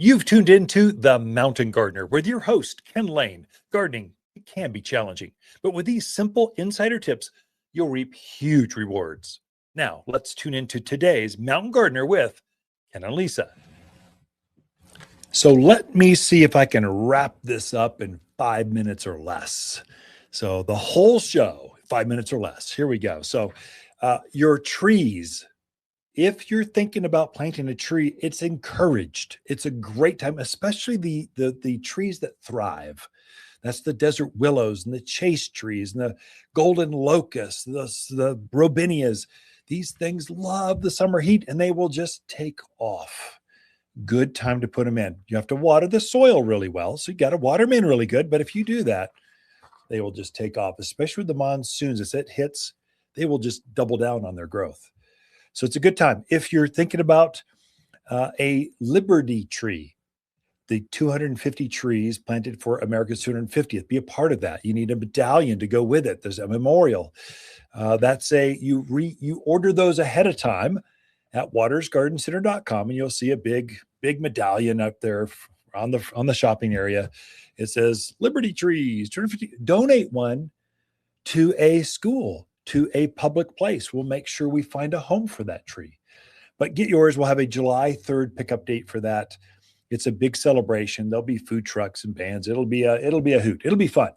You've tuned into The Mountain Gardener with your host, Ken Lain. Gardening, it can be challenging, but with these simple insider tips, you'll reap huge rewards. Now, let's tune into today's Mountain Gardener with Ken and Lisa. So let me see if I can wrap this up in 5 minutes or less. So the whole show, 5 minutes or less. Here we go. So your trees, if you're thinking about planting a tree, it's encouraged. It's a great time, especially the trees that thrive. That's the desert willows and the chase trees and the golden locusts, the robinias. These things love the summer heat and they will just take off. Good time to put them in. You have to water the soil really well. So you got to water them in really good. But if you do that, they will just take off, especially with the monsoons. As it hits, they will just double down on their growth. So it's a good time. If you're thinking about a Liberty tree, the 250 trees planted for America's 250th, be a part of that. You need a medallion to go with it. There's a memorial. You order those ahead of time at watersgardencenter.com, and you'll see a big medallion up there on the shopping area. It says Liberty trees 250. Donate one to a school, to a public place. We'll make sure we find a home for that tree. But get yours. We'll have a July 3rd pickup date for that. It's a big celebration. There'll be food trucks and bands. It'll be a hoot. It'll be fun.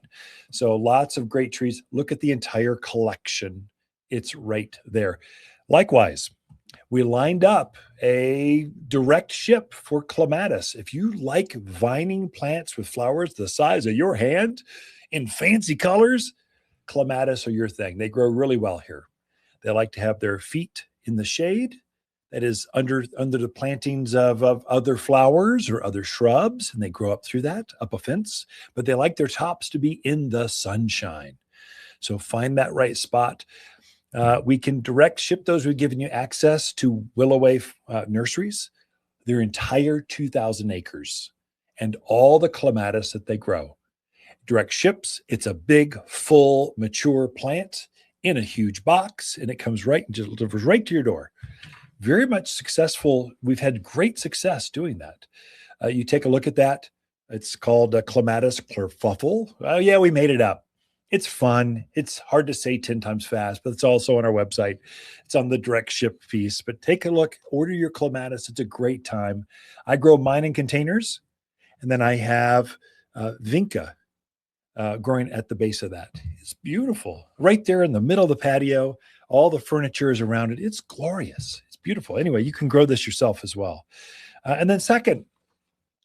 So lots of great trees. Look at the entire collection. It's right there. Likewise, we lined up a direct ship for clematis. If you like vining plants with flowers the size of your hand in fancy colors, clematis are your thing. They grow really well here. They like to have their feet in the shade, that is under the plantings of other flowers or other shrubs, and they grow up through that, up a fence, but they like their tops to be in the sunshine. So find that right spot. We can direct ship those. We've given you access to Willoway nurseries, their entire 2,000 acres, and all the clematis that they grow. Direct ships. It's a big, full, mature plant in a huge box, and it comes right and just delivers right to your door. Very much successful. We've had great success doing that. You take a look at that. It's called Clematis Clerfuffle. Oh, yeah, we made it up. It's fun. It's hard to say 10 times fast, but it's also on our website. It's on the direct ship piece. But take a look. Order your clematis. It's a great time. I grow mine in containers, and then I have vinca growing at the base of that. It's beautiful. Right there in the middle of the patio. All the furniture is around it. It's glorious. It's beautiful. Anyway, you can grow this yourself as well. And then second,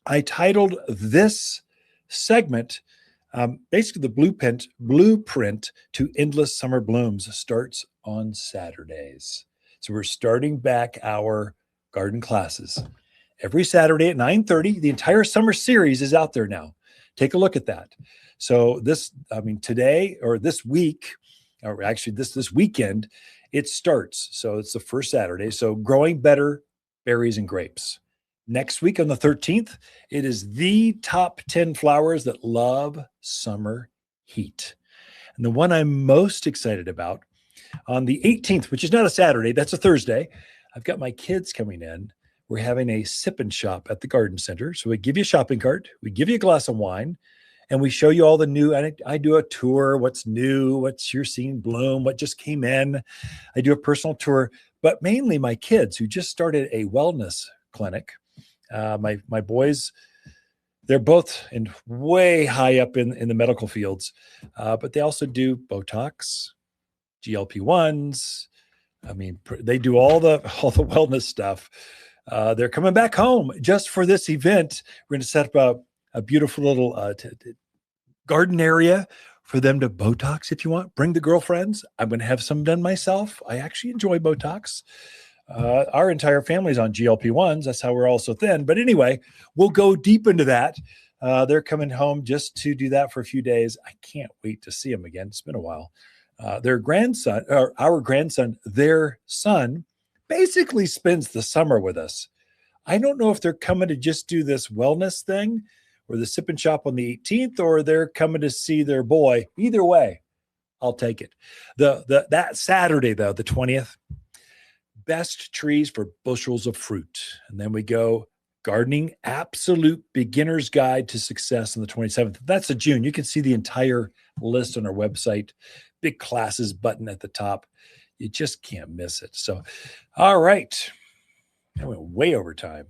I titled this segment, basically the blueprint to endless summer blooms starts on Saturdays. So we're starting back our garden classes. Every Saturday at 9:30, the entire summer series is out there now. Take a look at that. So today or this week, or actually this weekend, it starts. So it's the first Saturday. So growing better berries and grapes. Next week on the 13th, it is the top 10 flowers that love summer heat. And the one I'm most excited about on the 18th, which is not a Saturday, that's a Thursday. I've got my kids coming in. We're having a sip and shop at the garden center. So we give you a shopping cart, we give you a glass of wine, and we show you all the new, I do a tour, what's new, what you're seeing bloom, what just came in. I do a personal tour, but mainly my kids who just started a wellness clinic. My boys, they're both way high up in the medical fields, but they also do Botox, GLP-1s. They do all the wellness stuff. They're coming back home just for this event. We're going to set up a beautiful little garden area for them to Botox if you want. Bring the girlfriends. I'm going to have some done myself. I actually enjoy Botox. Our entire family's on GLP-1s. That's how we're all so thin. But anyway, we'll go deep into that. They're coming home just to do that for a few days. I can't wait to see them again. It's been a while. Our grandson, their son, basically spends the summer with us. I don't know if they're coming to just do this wellness thing or the sip and shop on the 18th, or they're coming to see their boy. Either way, I'll take it. That Saturday, though, the 20th, best trees for bushels of fruit. And then we go Gardening Absolute Beginner's Guide to Success on the 27th. That's of June. You can see the entire list on our website. Big classes button at the top. You just can't miss it. So, all right. I went way over time.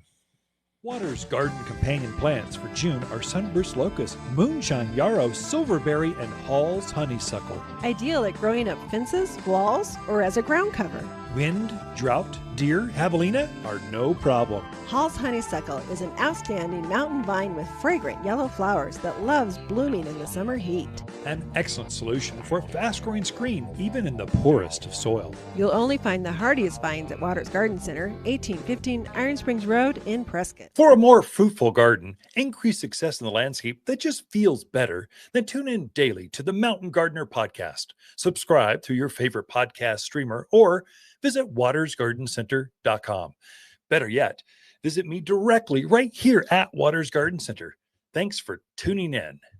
Waters Garden companion plants for June are sunburst locust, moonshine yarrow, silverberry, and Hall's honeysuckle. Ideal at growing up fences, walls, or as a ground cover. Wind, drought, deer, javelina are no problem. Hall's honeysuckle is an outstanding mountain vine with fragrant yellow flowers that loves blooming in the summer heat. An excellent solution for a fast-growing screen, even in the poorest of soil. You'll only find the hardiest vines at Waters Garden Center, 1815 Iron Springs Road in Prescott. For a more fruitful garden, increase success in the landscape that just feels better, then tune in daily to the Mountain Gardener podcast. Subscribe through your favorite podcast streamer or visit watersgardencenter.com. Better yet, visit me directly right here at Waters Garden Center. Thanks for tuning in.